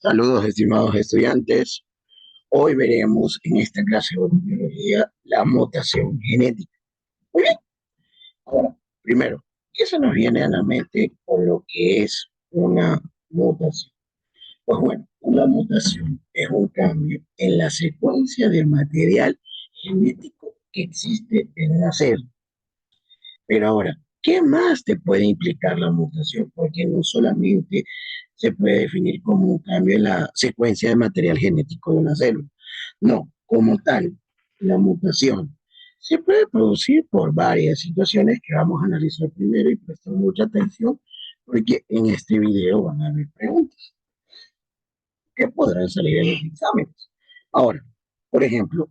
Saludos, estimados estudiantes. Hoy veremos en esta clase de biología la mutación genética. Muy bien. Ahora, primero, ¿qué se nos viene a la mente con lo que es una mutación? Pues bueno, una mutación es un cambio en la secuencia de material genético que existe en una célula. Pero ahora, ¿qué más te puede implicar la mutación? Porque no solamente se puede definir como un cambio en la secuencia de material genético de una célula. No, como tal, la mutación se puede producir por varias situaciones que vamos a analizar primero y prestar mucha atención porque en este video van a haber preguntas que podrán salir en los exámenes. Ahora, por ejemplo,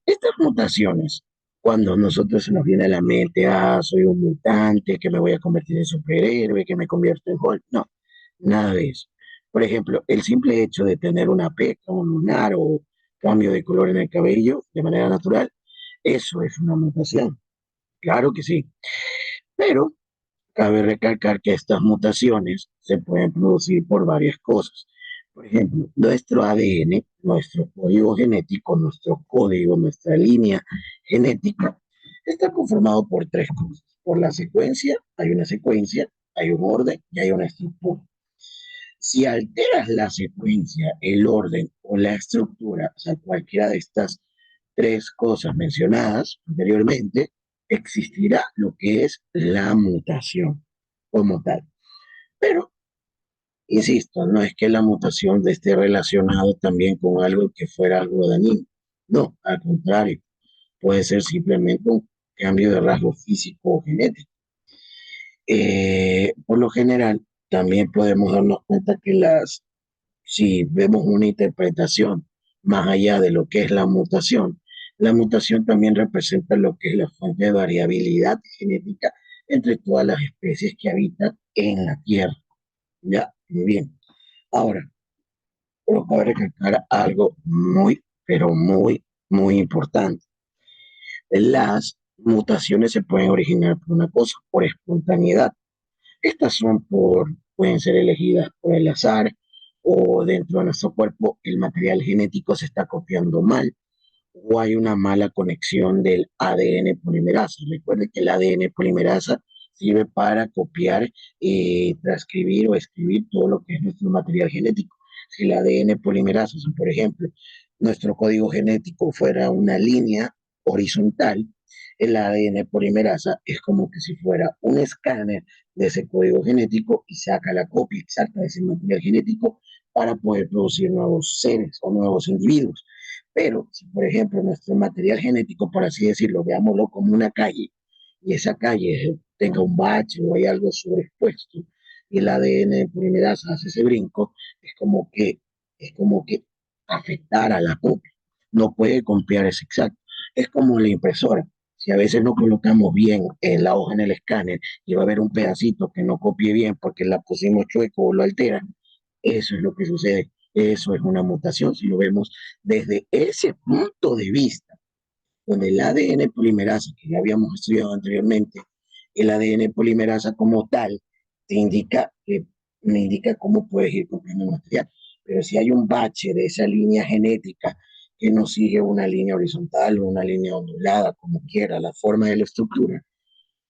estas mutaciones, cuando nosotros se nos viene a la mente, soy un mutante, que me voy a convertir en superhéroe, que me convierto en Hulk, no, nada de eso. Por ejemplo, el simple hecho de tener una peca, un lunar o cambio de color en el cabello de manera natural, eso es una mutación. Claro que sí, pero cabe recalcar que estas mutaciones se pueden producir por varias cosas. Por ejemplo, nuestro ADN, nuestro código genético, nuestro código, nuestra línea genética, está conformado por tres cosas. Por la secuencia, hay una secuencia, hay un orden y hay una estructura. Si alteras la secuencia, el orden o la estructura, o sea, cualquiera de estas tres cosas mencionadas anteriormente, existirá lo que es la mutación como tal. Pero, insisto, no es que la mutación esté relacionado también con algo que fuera algo dañino. No, al contrario, puede ser simplemente un cambio de rasgo físico o genético. Por lo general, también podemos darnos cuenta que si vemos una interpretación más allá de lo que es la mutación también representa lo que es la fuente de variabilidad genética entre todas las especies que habitan en la Tierra. Ya, muy bien. Ahora, pero cabe recalcar algo muy, pero muy, muy importante. Las mutaciones se pueden originar por una cosa, por espontaneidad. Estas pueden ser elegidas por el azar o dentro de nuestro cuerpo el material genético se está copiando mal o hay una mala conexión del ADN polimerasa. Recuerde que el ADN polimerasa sirve para copiar, transcribir o escribir todo lo que es nuestro material genético. Si el ADN polimerasa, si por ejemplo nuestro código genético fuera una línea horizontal, el ADN polimerasa es como que si fuera un escáner de ese código genético y saca la copia exacta de ese material genético para poder producir nuevos seres o nuevos individuos. Pero si, por ejemplo, nuestro material genético, por así decirlo, veámoslo como una calle, y esa calle tenga un bache o hay algo sobreexpuesto, y el ADN polimerasa hace ese brinco, es como que afectar a la copia. No puede copiar ese exacto. Es como la impresora. Si a veces no colocamos bien en la hoja en el escáner y va a haber un pedacito que no copie bien porque la pusimos chueco o lo altera, eso es lo que sucede. Eso es una mutación si lo vemos desde ese punto de vista, donde el ADN polimerasa, que ya habíamos estudiado anteriormente, el ADN polimerasa como tal, me indica cómo puedes ir copiando el material. Pero si hay un bache de esa línea genética que no sigue una línea horizontal o una línea ondulada, como quiera, la forma de la estructura,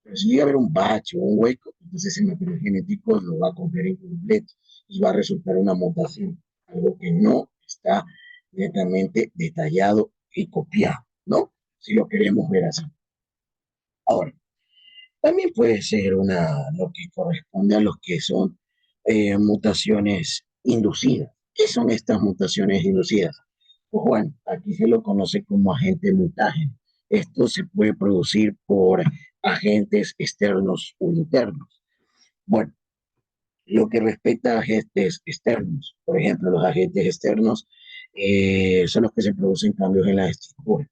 pero si llega a haber un bache o un hueco, entonces el material genético lo va a copiar incompleto y va a resultar una mutación, algo que no está netamente detallado y copiado, ¿no? Si lo queremos ver así. Ahora, también puede ser lo que corresponde a los que son mutaciones inducidas. ¿Qué son estas mutaciones inducidas? Pues bueno, aquí se lo conoce como agente mutágeno. Esto se puede producir por agentes externos o internos. Bueno, lo que respecta a agentes externos, por ejemplo, los agentes externos son los que se producen cambios en la estructura,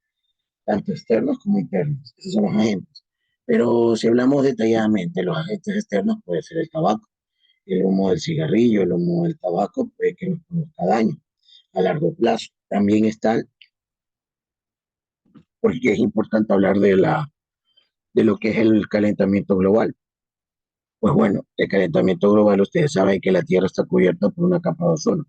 tanto externos como internos. Esos son los agentes. Pero si hablamos detalladamente, los agentes externos puede ser el tabaco, el humo del cigarrillo, el humo del tabaco, puede que nos produzca daño a largo plazo. También está, porque es importante hablar de lo que es el calentamiento global. Pues bueno, el calentamiento global, ustedes saben que la Tierra está cubierta por una capa de ozono.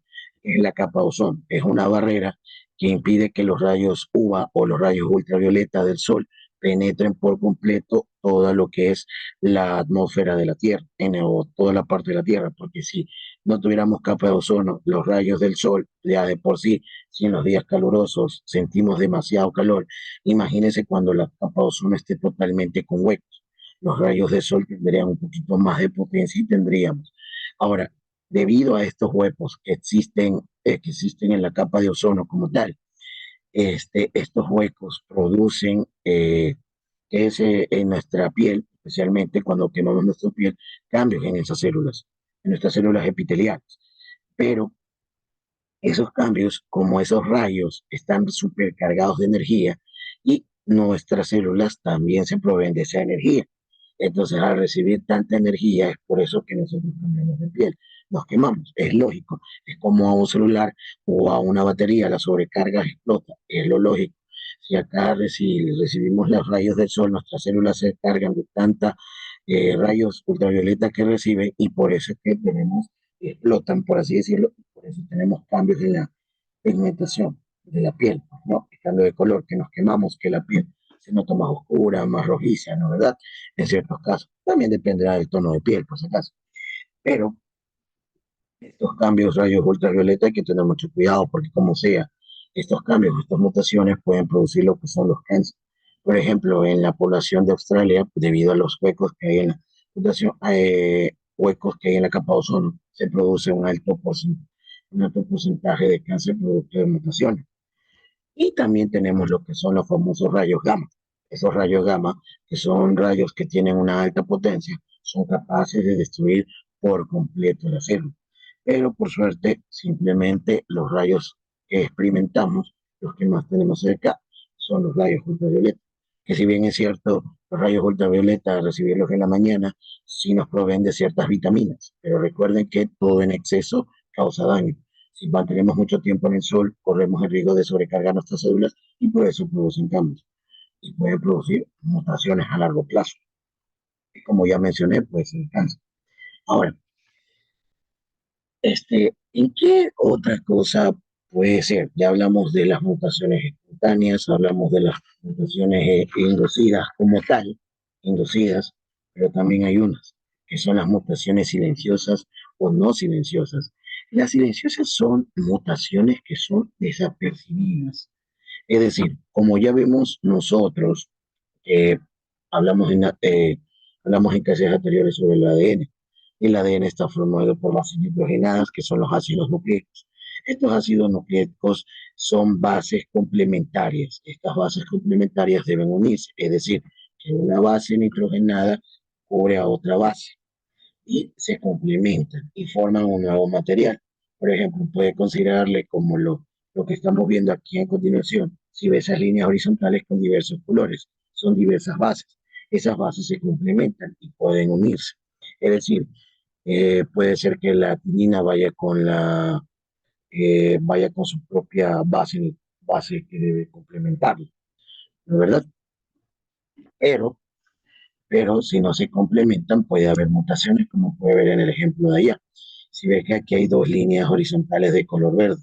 es la capa de ozono. Es una barrera que impide que los rayos UVA o los rayos ultravioleta del sol penetren por completo todo lo que es la atmósfera de la Tierra, o toda la parte de la Tierra, porque si no tuviéramos capa de ozono, los rayos del sol, ya de por sí, si en los días calurosos sentimos demasiado calor, imagínense cuando la capa de ozono esté totalmente con huecos. Los rayos del sol tendrían un poquito más de potencia y tendríamos. Ahora, debido a estos huecos que existen en la capa de ozono como tal, estos huecos producen en nuestra piel, especialmente cuando quemamos nuestra piel, cambios en nuestras células epiteliales. Pero esos cambios, como esos rayos, están supercargados de energía y nuestras células también se proveen de esa energía. Entonces, al recibir tanta energía, es por eso que nosotros cambiamos de piel, nos quemamos, es lógico, es como a un celular o a una batería, la sobrecarga explota, es lo lógico. Si acá recibimos los rayos del sol, nuestras células se cargan de tanta rayos ultravioleta que reciben y por eso es que tenemos, explotan, por así decirlo, por eso tenemos cambios en la pigmentación de la piel, ¿no? Cambio de color, que nos quemamos, que la piel se nota más oscura, más rojiza, ¿no? ¿Verdad? En ciertos casos. También dependerá del tono de piel, por si acaso. Pero estos cambios rayos ultravioleta hay que tener mucho cuidado porque como sea, estos cambios, estas mutaciones pueden producir lo que son los cánceres. Por ejemplo, en la población de Australia, debido a los huecos que hay en la mutación, huecos que hay en la capa de ozono, se produce un alto porcentaje de cáncer producto de mutaciones. Y también tenemos lo que son los famosos rayos gamma. Esos rayos gamma, que son rayos que tienen una alta potencia, son capaces de destruir por completo la célula. Pero por suerte, simplemente los rayos que experimentamos, los que más tenemos cerca, son los rayos ultravioleta. Que si bien es cierto, los rayos ultravioleta, recibirlos en la mañana, sí nos proveen de ciertas vitaminas. Pero recuerden que todo en exceso causa daño. Si mantenemos mucho tiempo en el sol, corremos el riesgo de sobrecargar nuestras células y por eso producen cambios. Y pueden producir mutaciones a largo plazo. Y como ya mencioné, puede ser cáncer. Ahora, ¿en qué otra cosa puede ser? Ya hablamos de las mutaciones espontáneas, hablamos de las mutaciones inducidas como tal, inducidas, pero también hay unas, que son las mutaciones silenciosas o no silenciosas. Las silenciosas son mutaciones que son desapercibidas. Es decir, como ya vemos nosotros, eh, hablamos hablamos en clases anteriores sobre el ADN. El ADN está formado por bases nitrogenadas, que son los ácidos nucleicos. Estos ácidos nucleicos son bases complementarias. Estas bases complementarias deben unirse, es decir, que una base nitrogenada cubre a otra base y se complementan y forman un nuevo material. Por ejemplo, puede considerarle como lo que estamos viendo aquí a continuación. Si ves esas líneas horizontales con diversos colores, son diversas bases. Esas bases se complementan y pueden unirse. Es decir, puede ser que la tinina vaya con su propia base que debe complementarla, ¿no es verdad? Pero pero si no se complementan puede haber mutaciones, como puede ver en el ejemplo de allá. Si ves que aquí hay dos líneas horizontales de color verde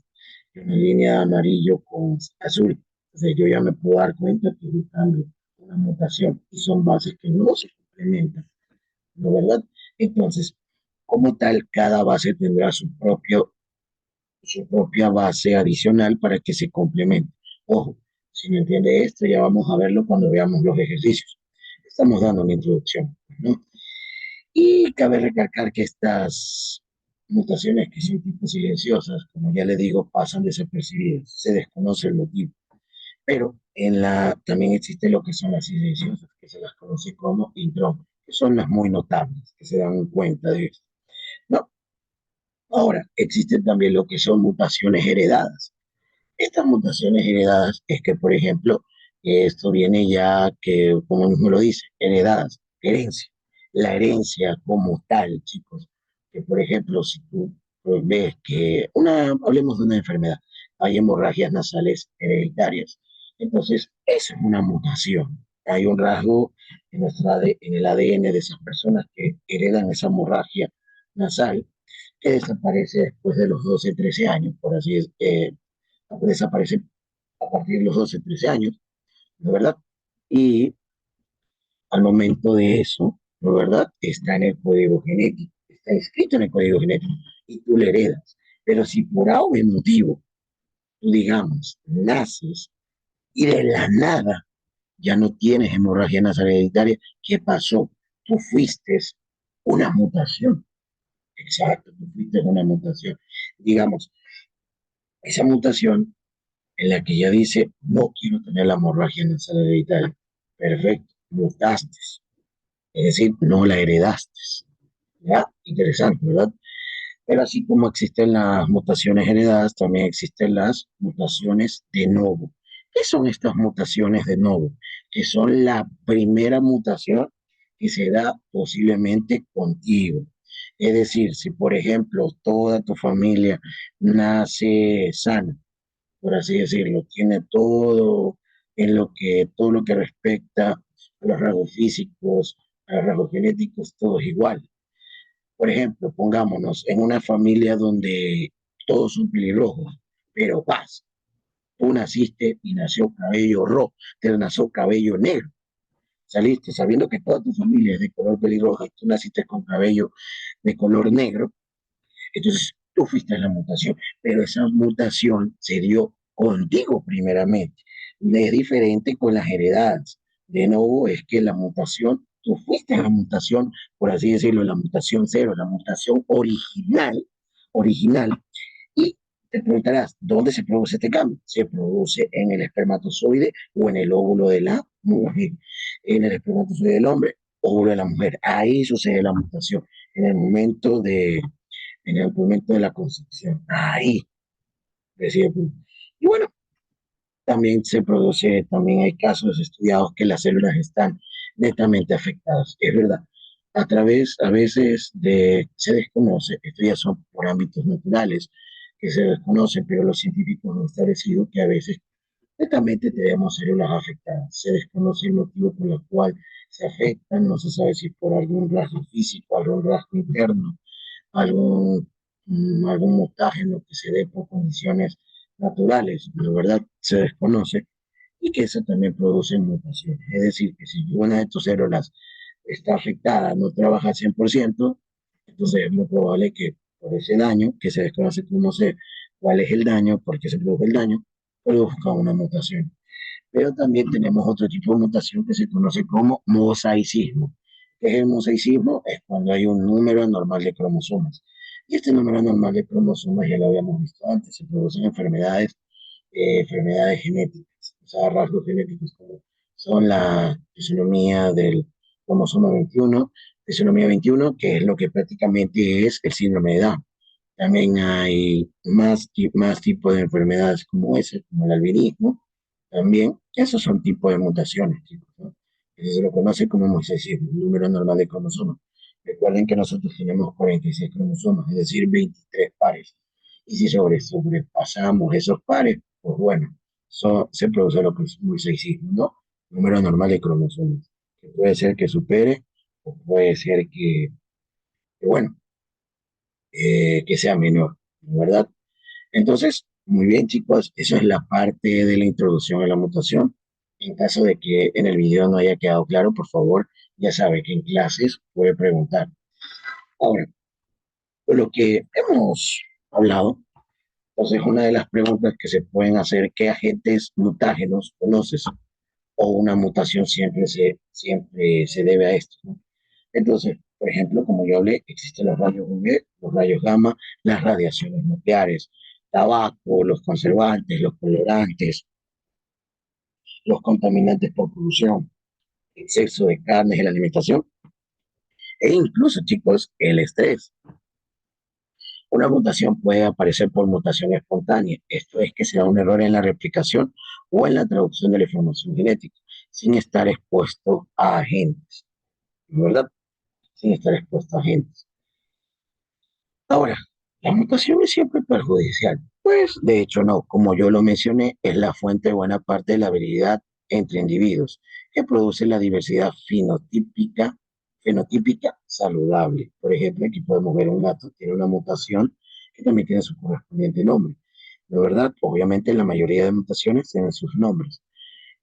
y una línea de amarillo con azul, entonces yo ya me puedo dar cuenta que es un cambio, una mutación, y son bases que no se complementan, ¿no es verdad? Entonces, como tal, cada base tendrá su propia base adicional para que se complemente. Ojo, si no entiende esto, ya vamos a verlo cuando veamos los ejercicios. Estamos dando una introducción, ¿no? Y cabe recalcar que estas mutaciones que son tipo silenciosas, como ya le digo, pasan desapercibidas, se desconoce el motivo. Pero también existe lo que son las silenciosas, que se las conoce como intrón, que son las muy notables, que se dan cuenta de esto. No, ahora, existen también lo que son mutaciones heredadas. Estas mutaciones heredadas es que, por ejemplo, esto viene ya que, como mismo lo dice, heredadas, herencia. La herencia como tal, chicos, que por ejemplo, si tú ves que hablemos de una enfermedad, hay hemorragias nasales hereditarias, entonces eso es una mutación. Hay un rasgo en el ADN de esas personas que heredan esa hemorragia nasal que desaparece después de los 12 13 años, por así decirlo, desaparece a partir de los 12 13 años, ¿no verdad? Y al momento de eso, ¿no verdad? Está en el código genético, está escrito en el código genético y tú le heredas. Pero si por algún motivo, tú digamos, naces y de la nada ya no tienes hemorragia nasal hereditaria, ¿qué pasó? Tú fuiste una mutación. Exacto, tú fuiste una mutación. Digamos, esa mutación en la que ya dice, no quiero tener la hemorragia nasal hereditaria. Perfecto, mutaste. Es decir, no la heredaste. ¿Ya? Interesante, ¿verdad? Pero así como existen las mutaciones heredadas, también existen las mutaciones de novo. ¿Qué son estas mutaciones de novo? Que son la primera mutación que se da posiblemente contigo. Es decir, si por ejemplo toda tu familia nace sana, por así decirlo, tiene todo todo lo que respecta a los rasgos físicos, a los rasgos genéticos, todo es igual. Por ejemplo, pongámonos en una familia donde todos son pelirrojos, pero paz, tú naciste y nació cabello rojo, te nació cabello negro. Saliste sabiendo que toda tu familia es de color pelirrojo y tú naciste con cabello de color negro, entonces tú fuiste la mutación, pero esa mutación se dio contigo primeramente. Es diferente con las heredadas. De nuevo, es que la mutación, tú fuiste la mutación, por así decirlo, la mutación cero, la mutación original. Y te preguntarás, ¿dónde se produce este cambio? Se produce en el espermatozoide o en el óvulo de la mujer. En el espermatozoide del hombre, óvulo de la mujer. Ahí sucede la mutación. En el momento en el momento de la concepción. Ahí, decía. Y bueno, también se produce, también hay casos estudiados que las células están netamente afectadas, es verdad. A veces se desconoce, esto ya son por ámbitos naturales que se desconocen, pero los científicos han establecido que a veces netamente tenemos células afectadas. Se desconoce el motivo por el cual se afectan, no se sabe si por algún rasgo físico, algún rasgo interno, algún, algún mutágeno que se dé por condiciones naturales, la verdad se desconoce, y que eso también produce mutaciones. Es decir, que si una de tus células está afectada, no trabaja al 100%, entonces es muy probable que por ese daño, que se desconoce cómo se, cuál es el daño, por qué se produjo el daño, produzca una mutación. Pero también tenemos otro tipo de mutación que se conoce como mosaicismo. ¿Qué es el mosaicismo? Es cuando hay un número anormal de cromosomas. Y este número anormal de cromosomas, ya lo habíamos visto antes, se producen enfermedades genéticas, o sea, rasgos genéticos como son la disonomía del cromosoma 21, disonomía 21, que es lo que prácticamente es el síndrome de Down. También hay más tipos de enfermedades como ese, como el albinismo. También, esos son tipos de mutaciones, chicos, ¿no? Eso se lo conoce como mosaicismo, el número normal de cromosomas. Recuerden que nosotros tenemos 46 cromosomas, es decir, 23 pares. Y si sobrepasamos esos pares, pues bueno, se produce lo que es mosaicismo, ¿no? Número normal de cromosomas, que puede ser que supere o puede ser bueno, que sea menor, ¿verdad? Entonces, muy bien, chicos, eso es la parte de la introducción a la mutación. En caso de que en el video no haya quedado claro, por favor, ya sabe que en clases puede preguntar. Ahora, por lo que hemos hablado, entonces una de las preguntas que se pueden hacer, ¿qué agentes mutágenos conoces? O una mutación siempre se debe a esto, ¿no? Entonces, por ejemplo, como yo hablé, existen los rayos UV, los rayos gamma, las radiaciones nucleares, tabaco, los conservantes, los colorantes, los contaminantes por polución, exceso de carnes en la alimentación e incluso, chicos, el estrés. Una mutación puede aparecer por mutación espontánea. Esto es que se da un error en la replicación o en la traducción de la información genética, sin estar expuesto a agentes, ¿verdad? Sin estar expuesto a agentes. Ahora, ¿la mutación es siempre perjudicial? Pues de hecho no, como yo lo mencioné, es la fuente de buena parte de la habilidad entre individuos, que produce la diversidad fenotípica saludable. Por ejemplo, aquí podemos ver un gato, tiene una mutación que también tiene su correspondiente nombre. De verdad, obviamente la mayoría de mutaciones tienen sus nombres.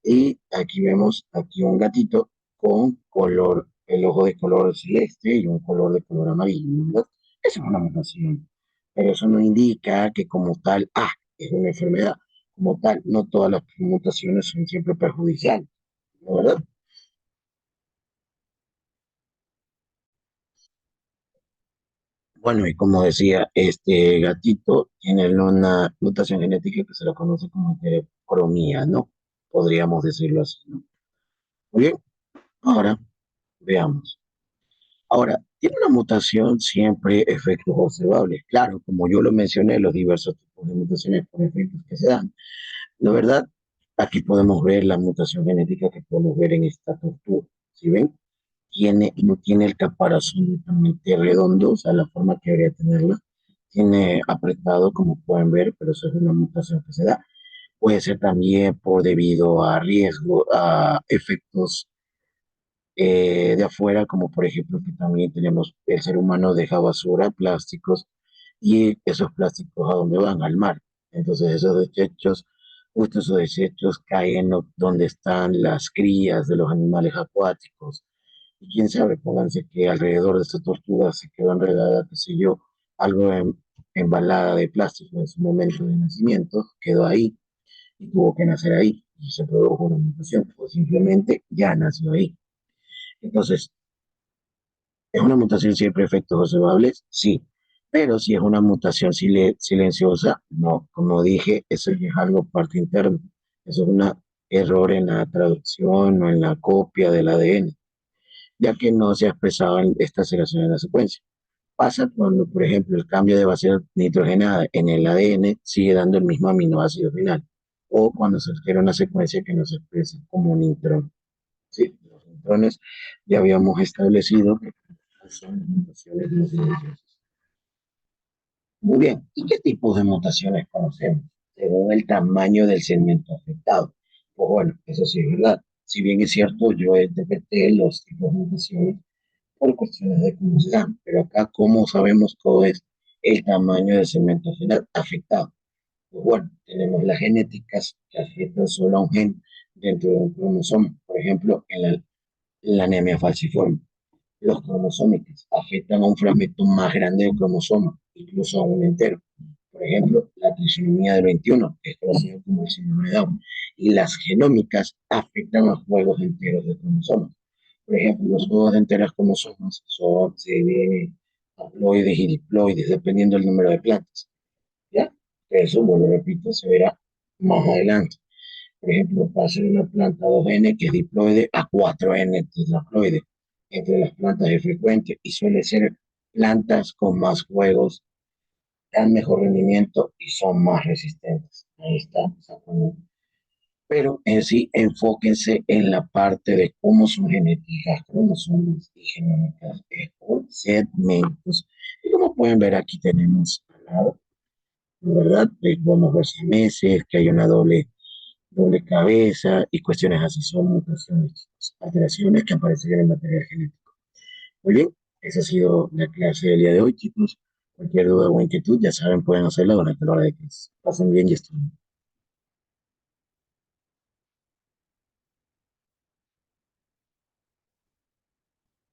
Y aquí vemos aquí un gatito con color, el ojo de color celeste y un color de color amarillo, ¿verdad? Esa es una mutación. Pero eso no indica que como tal, es una enfermedad. Como tal, no todas las mutaciones son siempre perjudiciales, ¿no? ¿Verdad? Bueno, y como decía, este gatito tiene una mutación genética que se la conoce como heterocromía, ¿no? Podríamos decirlo así, ¿no? Muy bien, ahora veamos. Ahora, tiene una mutación siempre efectos observables. Claro, como yo lo mencioné, los diversos tipos de mutaciones por efectos que se dan. La verdad, aquí podemos ver la mutación genética que podemos ver en esta tortuga. ¿Sí ven? No tiene el caparazón totalmente redondo, o sea, la forma que debería tenerla. Tiene apretado, como pueden ver, pero eso es una mutación que se da. Puede ser también por debido a riesgo, a efectos de afuera, como por ejemplo que también tenemos el ser humano deja basura, plásticos, y esos plásticos a dónde van, al mar. Entonces esos desechos, justo esos desechos caen donde están las crías de los animales acuáticos. Y quién sabe, pónganse que alrededor de esta tortuga se quedó enredada, qué sé yo, algo embalada de plástico en su momento de nacimiento, quedó ahí y tuvo que nacer ahí y se produjo una mutación, o simplemente ya nació ahí. Entonces, ¿es una mutación siempre efectos observables? Sí, pero si es una mutación silenciosa, no. Como dije, eso ya es algo parte interna. Eso es un error en la traducción o en la copia del ADN, ya que no se ha expresado en esta alteración en la secuencia. Pasa cuando, por ejemplo, el cambio de base nitrogenada en el ADN sigue dando el mismo aminoácido final, o cuando se altera una secuencia que no se expresa como un intrón. Sí, los intrones ya habíamos establecido que son mutaciones no silenciosas. Muy bien, ¿y qué tipos de mutaciones conocemos? Según el tamaño del segmento afectado. Pues bueno, eso sí es verdad. Si bien es cierto, yo interpreté los tipos de mutaciones por cuestiones de cómo se dan, pero acá, ¿cómo sabemos cómo es el tamaño del segmento final afectado? Pues bueno, tenemos las genéticas que afectan solo a un gen dentro de un cromosoma. Por ejemplo, en la anemia falciforme. Los cromosómicos afectan a un fragmento más grande del cromosoma, incluso a un entero. Por ejemplo, la trisomía del 21, que es conocido como el síndrome de Down, y las genómicas afectan a juegos enteros de cromosomas. Por ejemplo, los juegos de enteras cromosomas se dividen en haploides y diploides, dependiendo del número de plantas. ¿Ya? Eso, bueno, repito, se verá más adelante. Por ejemplo, pasa de una planta 2N que es diploide a 4N tetraploide. Entre las plantas es frecuente y suele ser plantas con más juegos, dan mejor rendimiento y son más resistentes. Ahí está, exactamente. Pero en sí, enfóquense en la parte de cómo son genéticas, cromosomas y genómicas por segmentos. Y como pueden ver, aquí tenemos al lado, ¿verdad? Podemos ver meses, que hay una doble cabeza y cuestiones así. Son mutaciones, alteraciones que aparecen en el material genético. Muy bien, esa ha sido la clase del día de hoy, chicos. Cualquier duda o inquietud, ya saben, pueden hacerla durante la hora de clase. Pasen bien y estudien.